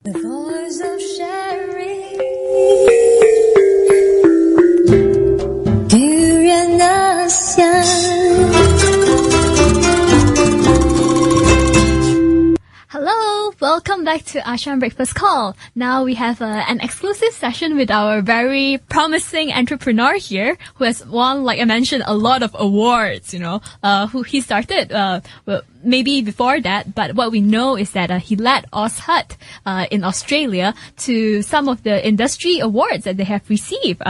The voice of Sherry. Vienna ASEAN. Hello, welcome back to ASEAN Breakfast Call. Now we have an exclusive session with our very promising entrepreneur here who has won, like I mentioned, a lot of awards, who he started, maybe before that, but what we know is that he led OzHut in Australia to some of the industry awards that they have received.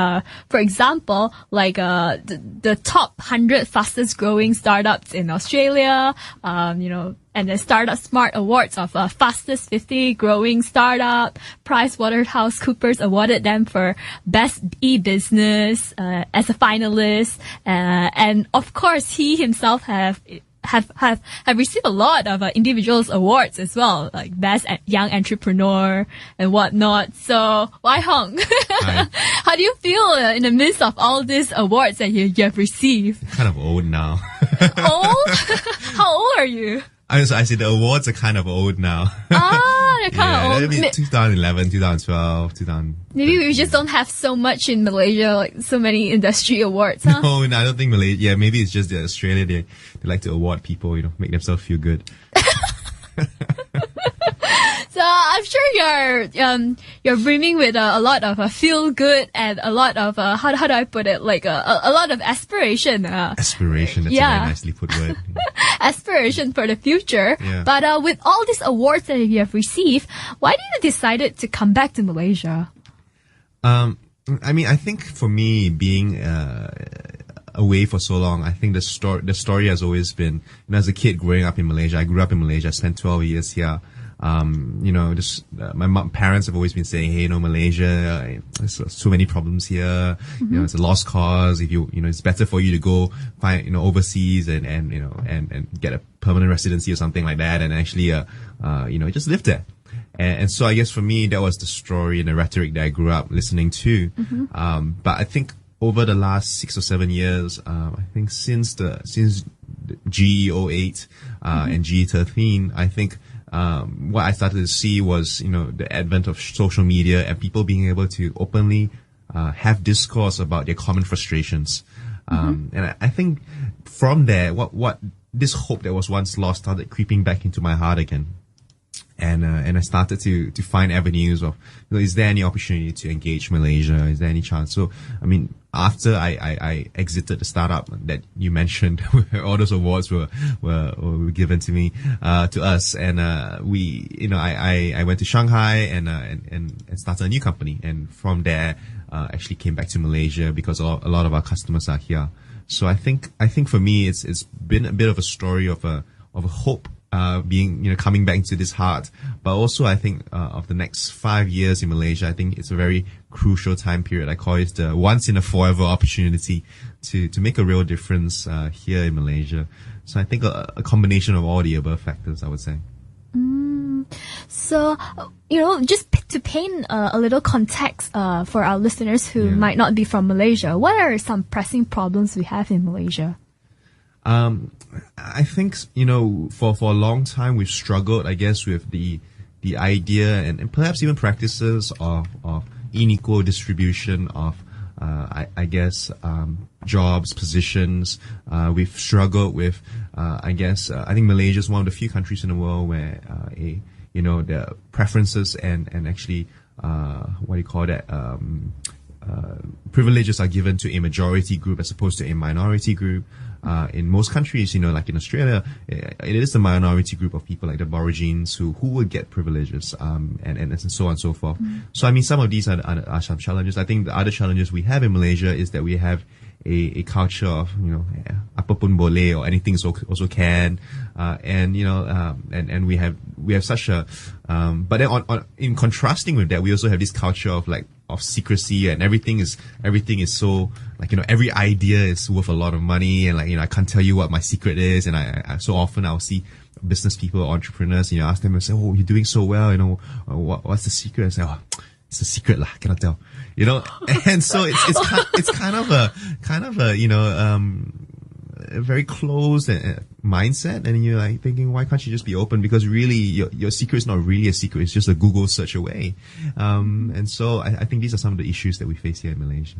For example, like the top 100 fastest growing startups in Australia, and the Startupsmart Awards of fastest 50 growing startup. PricewaterhouseCoopers awarded them for best e-business as a finalist, and of course he himself have received a lot of individuals awards as well, like best young entrepreneur and whatnot. So, Wai Hong, how do you feel in the midst of all these awards that you have received? Kind of old now. Old? How old are you? I see the awards are kind of old now. They're kind of old. Maybe 2011, 2012, 2000. Maybe we just don't have so much in Malaysia, like so many industry awards, huh? No, I don't think Malaysia. Yeah, maybe it's just that Australia, they like to award people, make themselves feel good. So I'm sure you're brimming with a lot of feel good and a lot of how do I put it, like a lot of aspiration. Aspiration, that's a very nicely put word. Aspiration for the future. Yeah. But with all these awards that you have received, why did you decide to come back to Malaysia? I think for me, being away for so long, I think the story has always been, as a kid growing up in Malaysia, I grew up in Malaysia, I spent 12 years here. My parents have always been saying, hey, Malaysia, there's so many problems here. Mm-hmm. It's a lost cause. If it's better for you to go find, overseas and get a permanent residency or something like that, and actually, just live there. And so I guess for me, that was the story and the rhetoric that I grew up listening to. Mm-hmm. But I think over the last 6 or 7 years, I think since GE08 and GE13, I think what I started to see was, the advent of social media and people being able to openly have discourse about their common frustrations. And I think from there, what this hope that was once lost started creeping back into my heart again. And I started to find avenues of, is there any opportunity to engage Malaysia? Is there any chance? So, after I exited the startup that you mentioned, where all those awards were given to me, to us, and I went to Shanghai and started a new company. And from there, actually came back to Malaysia because a lot of our customers are here. So I think for me, it's been a bit of a story of a hope. Coming back into this heart, but also I think of the next 5 years in Malaysia, I think it's a very crucial time period. I call it the once in a forever opportunity to make a real difference here in Malaysia. So I think a combination of all the above factors, I would say. So, just to paint a little context for our listeners who might not be from Malaysia, what are some pressing problems we have in Malaysia? I think, for a long time we've struggled, I guess, with the idea and perhaps even practices of unequal distribution of, jobs, positions. We've struggled with, I think Malaysia is one of the few countries in the world where, the preferences and actually, privileges are given to a majority group as opposed to a minority group. In most countries, like in Australia, it is the minority group of people like the Aborigines who would get privileges, and so on and so forth. So, some of these are some challenges. I think the other challenges we have in Malaysia is that we have a culture of, apa pun boleh, or anything is also can, and we have such a, but then in contrasting with that, we also have this culture of secrecy, and everything is so, every idea is worth a lot of money, and I can't tell you what my secret is, and I so often I'll see business people, entrepreneurs, ask them and say, oh, you're doing so well, what's the secret? I say, oh, it's a secret lah, cannot tell, and so it's kind of a a very closed mindset, and you're like thinking, why can't you just be open? Because really, your secret is not really a secret; it's just a Google search away. And so I think these are some of the issues that we face here in Malaysia.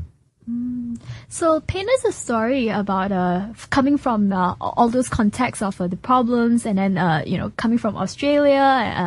So paint us a story about coming from all those contexts of the problems, and then coming from Australia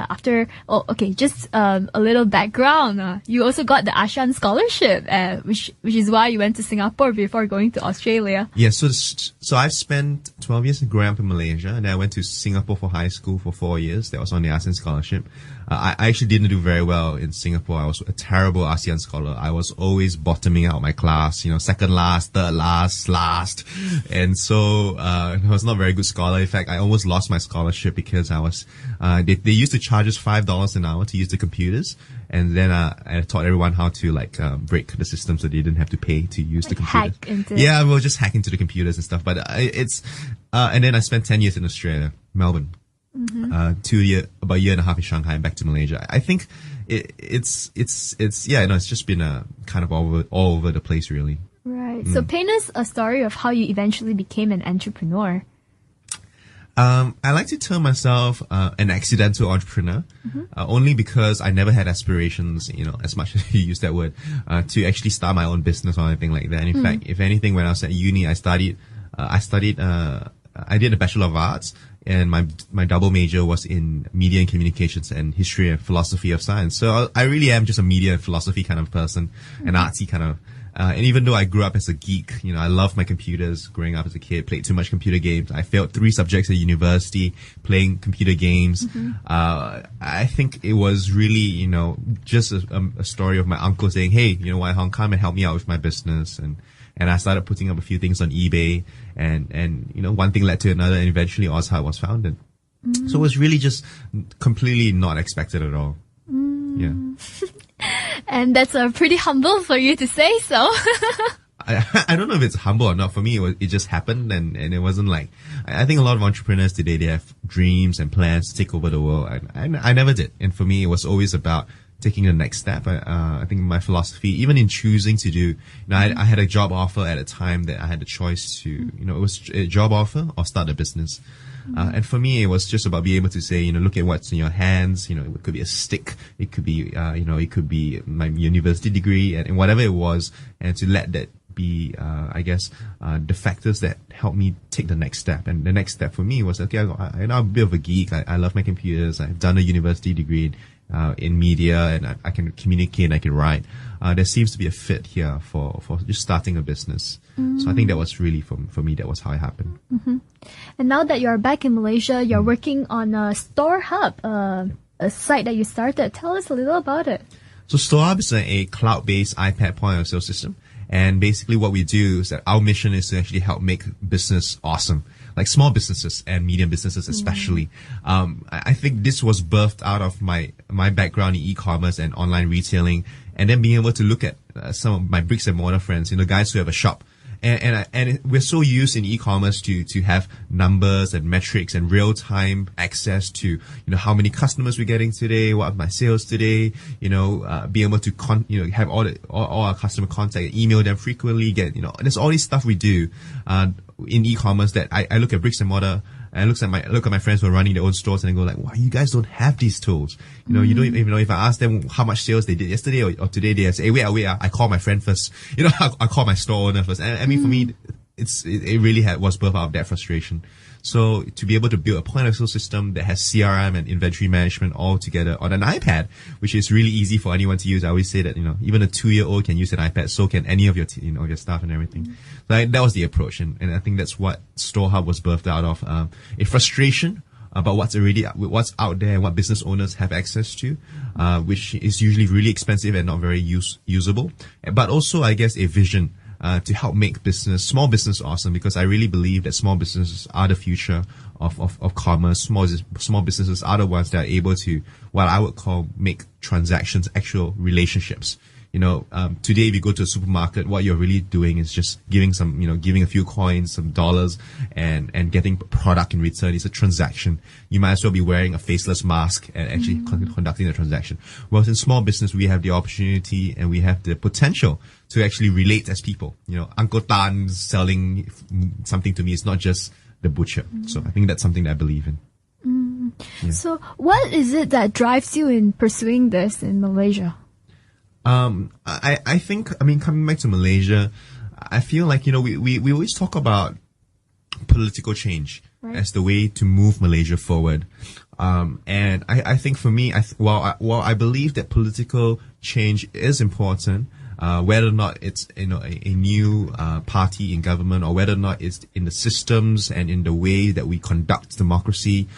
after. Oh, okay, just a little background. You also got the ASEAN scholarship, which is why you went to Singapore before going to Australia. Yeah, so I've spent 12 years growing up in Malaysia, and then I went to Singapore for high school for 4 years. That was on the ASEAN scholarship. I actually didn't do very well in Singapore. I was a terrible ASEAN scholar. I was always bottoming out my class, second last, third last. And so, I was not a very good scholar. In fact, I almost lost my scholarship because I was, they used to charge us $5 an hour to use the computers. And then, I taught everyone how to break the system so they didn't have to pay to use the computer. Hack into Yeah, we'll just hack into the computers and stuff. But, and then I spent 10 years in Australia, Melbourne. About a year and a half in Shanghai and back to Malaysia. I think it's just been a kind of all over the place, really. Right. So paint us a story of how you eventually became an entrepreneur. I like to term myself an accidental entrepreneur, only because I never had aspirations, as much as you use that word, to actually start my own business or anything like that. And in fact, if anything, when I was at uni, I did a Bachelor of Arts, and my double major was in media and communications and history and philosophy of science. So I really am just a media and philosophy kind of person, an artsy kind of. And even though I grew up as a geek, I loved my computers growing up as a kid, played too much computer games. I failed 3 subjects at university playing computer games. I think it was really, just a story of my uncle saying, hey, why Hong, come and help me out with my business. And I started putting up a few things on eBay, and one thing led to another, and eventually OzHut was founded. So it was really just completely not expected at all. Yeah. And that's pretty humble for you to say so. I don't know if it's humble or not. For me, it just happened, and it wasn't like, I think a lot of entrepreneurs today, they have dreams and plans to take over the world. I never did. And for me, it was always about taking the next step. I think my philosophy, even in choosing to do, I had a job offer at a time that I had the choice to, it was a job offer or start a business. And for me, it was just about being able to say, look at what's in your hands. It could be a stick. It could be, it could be my university degree and whatever it was. And to let that be, the factors that helped me take the next step. And the next step for me was, okay, I'm a bit of a geek. I love my computers. I've done a university degree in media, and I can communicate and I can write. There seems to be a fit here for just starting a business. So I think that was really, for me, that was how it happened. And now that you're back in Malaysia, you're working on StoreHub, a site that you started. Tell us a little about it. So StoreHub is a cloud-based iPad point of sale system. And basically what we do is that our mission is to actually help make business awesome. Like small businesses and medium businesses especially. I think this was birthed out of my background in e-commerce and online retailing, and then being able to look at some of my bricks and mortar friends, guys who have a shop. And we're so used in e-commerce to have numbers and metrics and real-time access to, how many customers we're getting today, what are my sales today, be able to have all our customer contact, email them frequently, there's all this stuff we do, in e-commerce that I look at bricks and mortar, and I look at my friends who are running their own stores, and I go like, wow, you guys don't have these tools. You don't even know, if I ask them how much sales they did yesterday or today, they say, hey, wait, I call my friend first. I call my store owner first. And I mean, for me, it really was birthed out of that frustration. So to be able to build a point of sale system that has CRM and inventory management all together on an iPad, which is really easy for anyone to use. I always say that, even a 2-year-old can use an iPad, so can any of your, your staff and everything. So that was the approach. And I think that's what StoreHub was birthed out of, a frustration about what's out there and what business owners have access to, which is usually really expensive and not very usable. But also, I guess, a vision to help make small business awesome, because I really believe that small businesses are the future of commerce. Small businesses are the ones that are able to, what I would call, make transactions, actual relationships. Today if you go to a supermarket, what you're really doing is just giving a few coins, some dollars, and getting product in return. It's a transaction. You might as well be wearing a faceless mask and actually conducting the transaction. Whereas in small business, we have the opportunity and we have the potential to actually relate as people. Uncle Tan selling something to me is not just the butcher. So I think that's something that I believe in. Yeah. So what is it that drives you in pursuing this in Malaysia? I think, coming back to Malaysia, I feel like, we always talk about political change as the way to move Malaysia forward. And I think for me, while I believe that political change is important, whether or not it's a new party in government, or whether or not it's in the systems and in the way that we conduct democracy.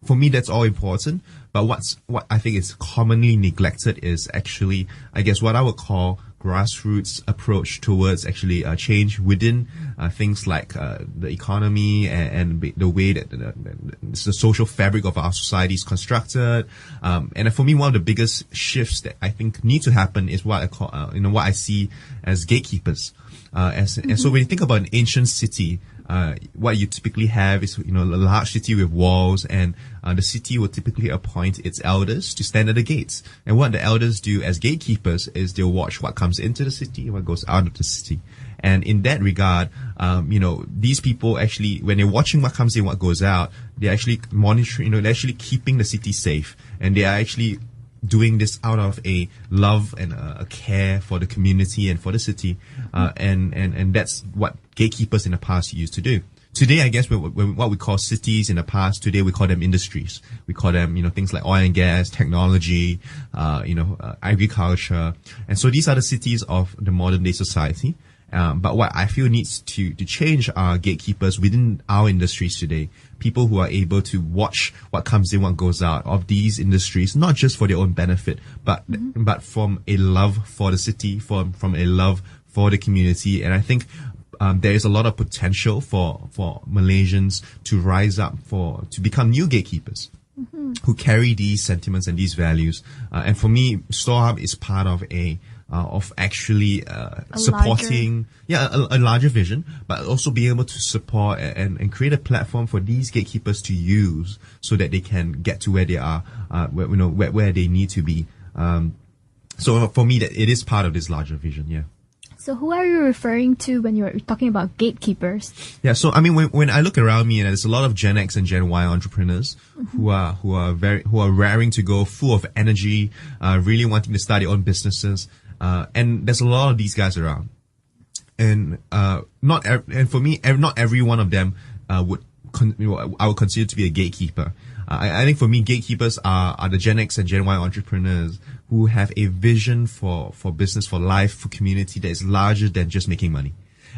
For me, that's all important. But what I think is commonly neglected is actually, I guess, what I would call grassroots approach towards actually change within things like the economy and the way that the social fabric of our society is constructed. And for me, one of the biggest shifts that I think need to happen is what I call, what I see as gatekeepers. And so when you think about an ancient city, what you typically have is, a large city with walls, and the city will typically appoint its elders to stand at the gates. And what the elders do as gatekeepers is they'll watch what comes into the city and what goes out of the city. And in that regard, these people actually, when they're watching what comes in, what goes out, they're actually monitoring, they're actually keeping the city safe. And they are actually doing this out of a love and a care for the community and for the city. And that's what gatekeepers in the past used to do. Today, I guess what we call cities in the past, today we call them industries. We call them, things like oil and gas, technology, agriculture. And so these are the cities of the modern day society. But what I feel needs to change are gatekeepers within our industries today. People who are able to watch what comes in, what goes out of these industries, not just for their own benefit, but from a love for the city, from a love for the community. And I think there is a lot of potential for Malaysians to rise up, to become new gatekeepers who carry these sentiments and these values. And for me, StoreHub is part of actually supporting a larger vision, but also be able to support and create a platform for these gatekeepers to use so that they can get to where they are, where they need to be. So for me, that it is part of this larger vision. Yeah. So who are you referring to when you're talking about gatekeepers? Yeah, so when I look around me, and there's a lot of Gen X and Gen Y entrepreneurs who are raring to go, full of energy, really wanting to start their own businesses. And there's a lot of these guys around. And for me, not every one of them I would consider to be a gatekeeper. I think for me, gatekeepers are the Gen X and Gen Y entrepreneurs who have a vision for business, for life, for community that is larger than just making money.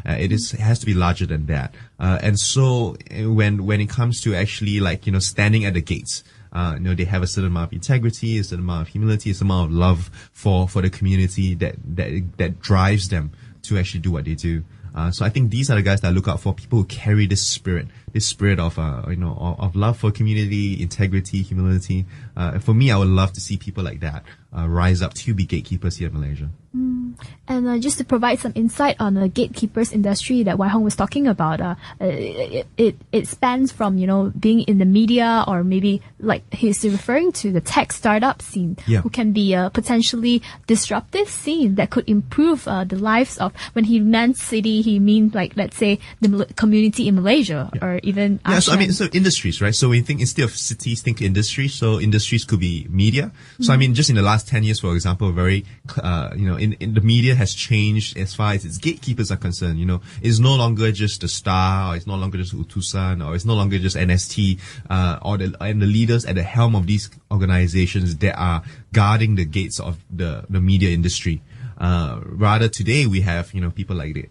It has to be larger than that. And so when it comes to actually standing at the gates, they have a certain amount of integrity, a certain amount of humility, a certain amount of love for the community that drives them to actually do what they do. So I think these are the guys that I look out for, people who carry this spirit of love for community, integrity, humility. And for me, I would love to see people like that rise up to be gatekeepers here in Malaysia. And just to provide some insight on the gatekeepers industry that Wai Hong was talking about, it spans from, being in the media, or maybe like he's referring to the tech startup scene, who can be a potentially disruptive scene that could improve the lives of, when he meant city, he means let's say the community in Malaysia or even ASEAN. So industries, right? So we think instead of cities, think industries. So industries could be media. So just in the last 10 years, for example, very, in the media has changed as far as its gatekeepers are concerned. It's no longer just the Star, or it's no longer just Utusan, or it's no longer just NST, and the leaders at the helm of these organizations that are guarding the gates of the media industry. Rather today we have, people like the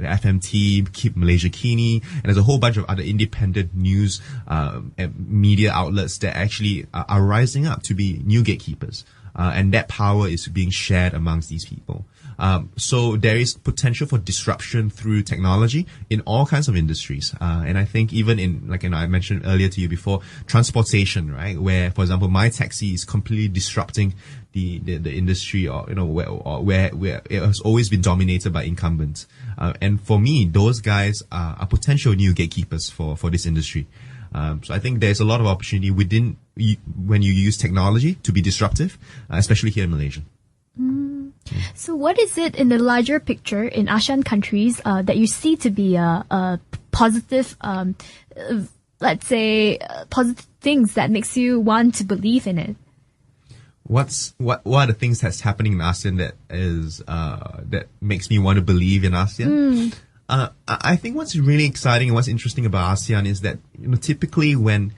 FMT, Keep Malaysia Kini, and there's a whole bunch of other independent news and media outlets that actually are rising up to be new gatekeepers. And that power is being shared amongst these people. So there is potential for disruption through technology in all kinds of industries. And I think even in, I mentioned earlier to you before, transportation, right? Where, for example, my taxi is completely disrupting the industry, or, where it has always been dominated by incumbents. And for me, those guys are potential new gatekeepers for this industry. So I think there's a lot of opportunity when you use technology to be disruptive, especially here in Malaysia. So what is it in the larger picture in ASEAN countries that you see to be a positive, let's say, positive things that makes you want to believe in it? What are the things that's happening in ASEAN that makes me want to believe in ASEAN? I think what's really exciting and what's interesting about ASEAN is that, typically when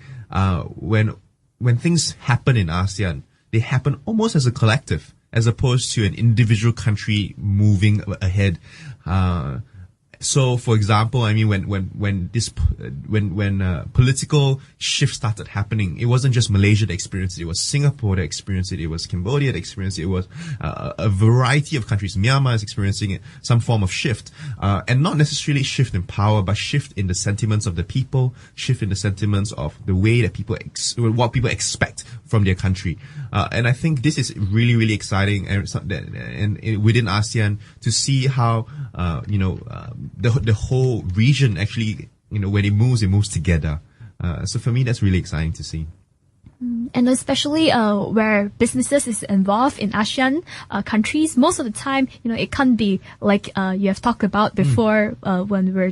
things happen in ASEAN, they happen almost as a collective, as opposed to an individual country moving ahead. So, for example, I mean, when political shift started happening, it wasn't just Malaysia that experienced it. It was Singapore that experienced it. It was Cambodia that experienced it. It was a variety of countries. Myanmar is experiencing it, some form of shift, and not necessarily shift in power, but shift in the sentiments of the people, shift in the sentiments of the way that what people expect from their country. And I think this is really, really exciting, and within ASEAN to see how the whole region actually, when it moves together. So for me, that's really exciting to see. And especially where businesses is involved in ASEAN countries, most of the time, it can't be like you have talked about before when we were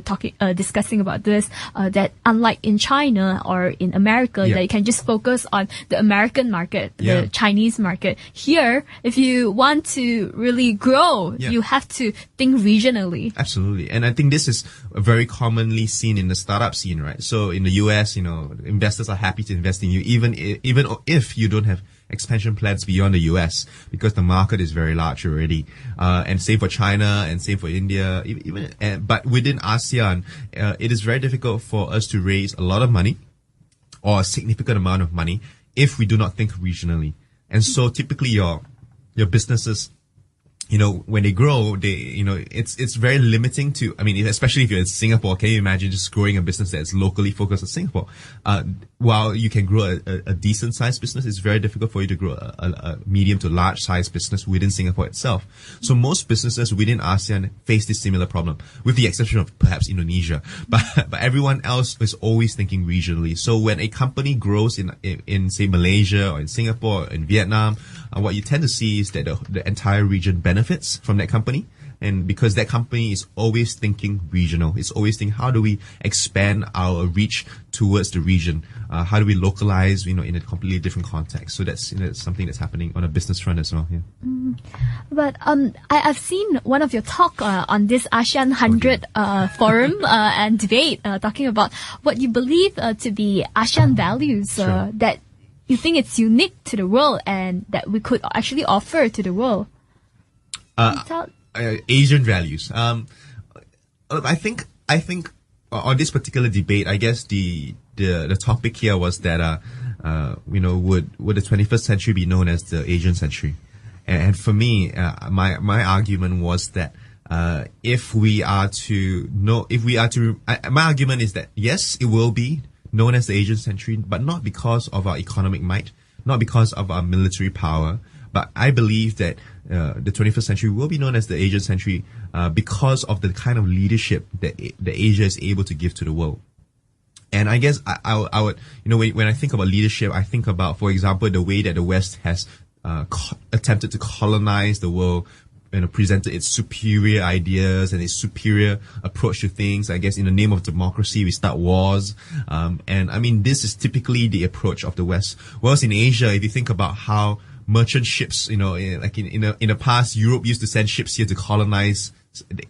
discussing about this, that unlike in China or in America, that you can just focus on the American market, the Chinese market. Here, if you want to really grow, you have to think regionally. Absolutely. And I think this is very commonly seen in the startup scene, right? So in the US, investors are happy to invest in you, even if you don't have expansion plans beyond the US, because the market is very large already. And same for China and same for India. But within ASEAN, it is very difficult for us to raise a lot of money or a significant amount of money if we do not think regionally. And so typically your businesses, when they grow, it's very limiting to, especially if you're in Singapore, can you imagine just growing a business that's locally focused in Singapore? While you can grow a decent sized business, it's very difficult for you to grow a medium to large sized business within Singapore itself. So most businesses within ASEAN face this similar problem, with the exception of perhaps Indonesia. But everyone else is always thinking regionally. So when a company grows in say Malaysia or in Singapore or in Vietnam, what you tend to see is that the entire region benefits from that company. And because that company is always thinking regional, it's always thinking, how do we expand our reach towards the region? How do we localize, in a completely different context? So that's something that's happening on a business front as well. Yeah. But I've seen one of your talk on this ASEAN 100 forum and debate, talking about what you believe to be ASEAN values that you think it's unique to the world and that we could actually offer to the world. Asian values. I think on this particular debate, I guess the topic here was that would the 21st century be known as the Asian century? And for me, my argument was that my argument is that yes, it will be known as the Asian century, but not because of our economic might, not because of our military power. But I believe that the 21st century will be known as the Asian century because of the kind of leadership that Asia is able to give to the world. And I guess I would, when I think about leadership, I think about, for example, the way that the West has attempted to colonize the world, presented its superior ideas and its superior approach to things. I guess in the name of democracy, we start wars. And this is typically the approach of the West. Whereas in Asia, if you think about how merchant ships, like in the past, Europe used to send ships here to colonize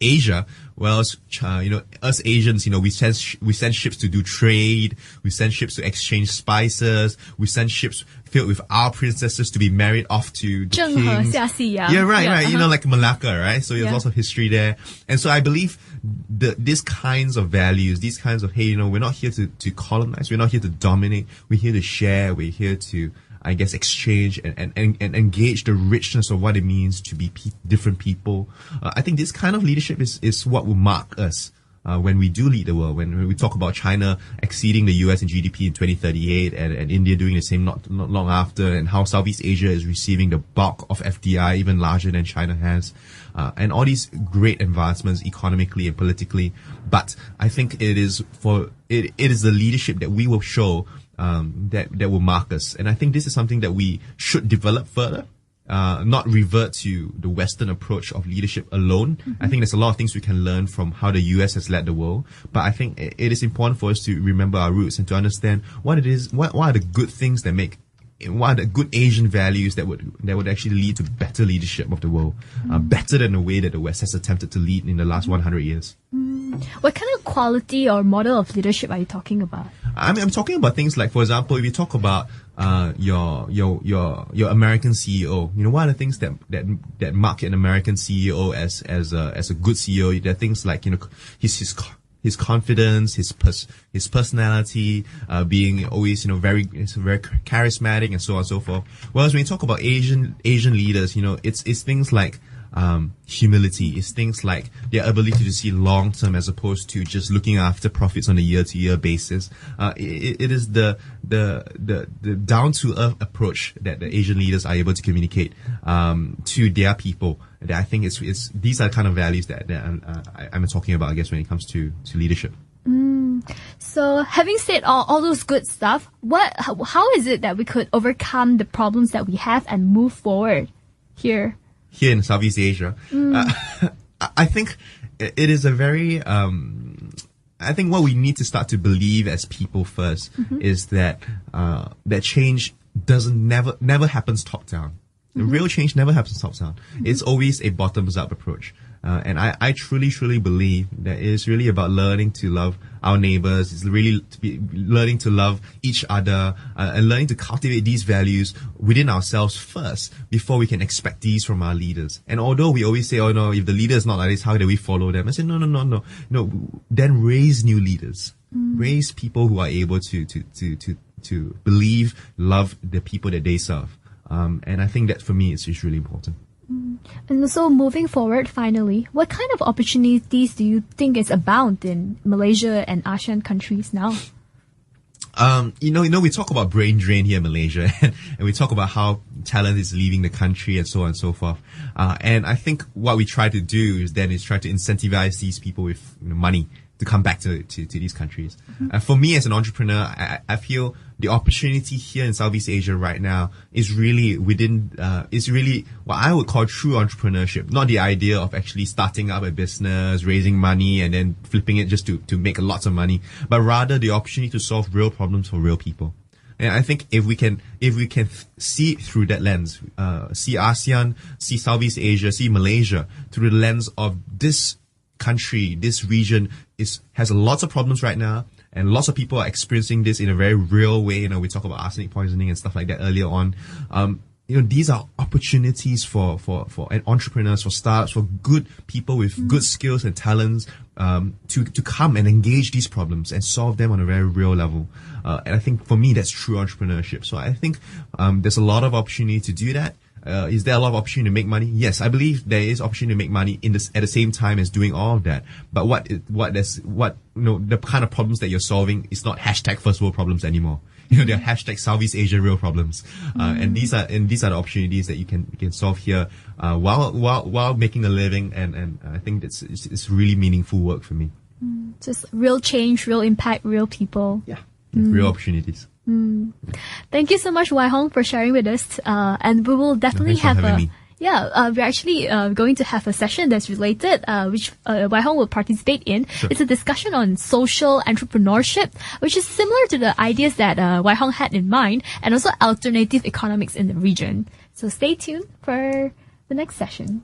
Asia, well, us Asians, we send ships to do trade, we send ships to exchange spices, we send ships filled with our princesses to be married off to the kings. Yeah, right. Like Malacca, right? So there's lots of history there. And so I believe these kinds of values, these kinds of, hey, we're not here to colonize, we're not here to dominate, we're here to share, we're here to, I guess, exchange and engage the richness of what it means to be different people. I think this kind of leadership is what will mark us when we do lead the world. When we talk about China exceeding the US in GDP in 2038 and India doing the same not long after, and how Southeast Asia is receiving the bulk of FDI even larger than China has, and all these great advancements economically and politically. But I think it is the leadership that we will show that will mark us. And I think this is something that we should develop further, not revert to the Western approach of leadership alone. I think there's a lot of things we can learn from how the US has led the world. But I think it is important for us to remember our roots and to understand what it is, what are the good things that make, what are the good Asian values that would actually lead to better leadership of the world, better than the way that the West has attempted to lead in the last 100 years. What kind of quality or model of leadership are you talking about? I'm talking about things like, for example, if you talk about your American CEO, one of the things that mark an American CEO as a good CEO, there are things like his confidence, his personality, being always very charismatic and so on and so forth. Whereas when you talk about Asian leaders, it's things like humility, it's things like their ability to see long term as opposed to just looking after profits on a year-to-year basis. It is the down to earth approach that the Asian leaders are able to communicate to their people. That I think it's these are the kind of values that I'm talking about, I guess, when it comes to leadership. So having said all those good stuff, how is it that we could overcome the problems that we have and move forward here in Southeast Asia? I think it is a very, I think what we need to start to believe as people first is that change never happens top down. The real change never happens top down. It's always a bottoms up approach. And I truly believe that it's really about learning to love our neighbors. It's really learning to love each other, and learning to cultivate these values within ourselves first before we can expect these from our leaders. And although we always say, oh no, if the leader is not like this, how do we follow them? I say, no. Then raise new leaders. Raise people who are able to believe, love the people that they serve. And I think that for me is really important. And so moving forward, finally, what kind of opportunities do you think is abound in Malaysia and ASEAN countries now? We talk about brain drain here in Malaysia, and we talk about how talent is leaving the country and so on and so forth. And I think what we try to do is try to incentivize these people with money to come back to these countries. For me as an entrepreneur, I feel the opportunity here in Southeast Asia right now is really is really what I would call true entrepreneurship. Not the idea of actually starting up a business, raising money, and then flipping it just to make lots of money, but rather the opportunity to solve real problems for real people. And I think if we can see through that lens, see ASEAN, see Southeast Asia, see Malaysia through the lens of this country, this region has lots of problems right now, and lots of people are experiencing this in a very real way. We talk about arsenic poisoning and stuff like that earlier on. These are opportunities for entrepreneurs, for startups, for good people with good skills and talents, to come and engage these problems and solve them on a very real level. And I think for me, that's true entrepreneurship. So I think, there's a lot of opportunity to do that. Is there a lot of opportunity to make money? Yes, I believe there is opportunity to make money at the same time as doing all of that. But the kind of problems that you're solving is not hashtag first world problems anymore. They're hashtag Southeast Asia real problems. And these are the opportunities that you can solve here, while making a living. And I think it's really meaningful work for me. Just real change, real impact, real people. Yeah. Real opportunities. Thank you so much, Wai Hong, for sharing with us. And we will definitely we're actually going to have a session that's related, which Wai Hong will participate in. Sure. It's a discussion on social entrepreneurship, which is similar to the ideas that Wai Hong had in mind, and also alternative economics in the region. So stay tuned for the next session.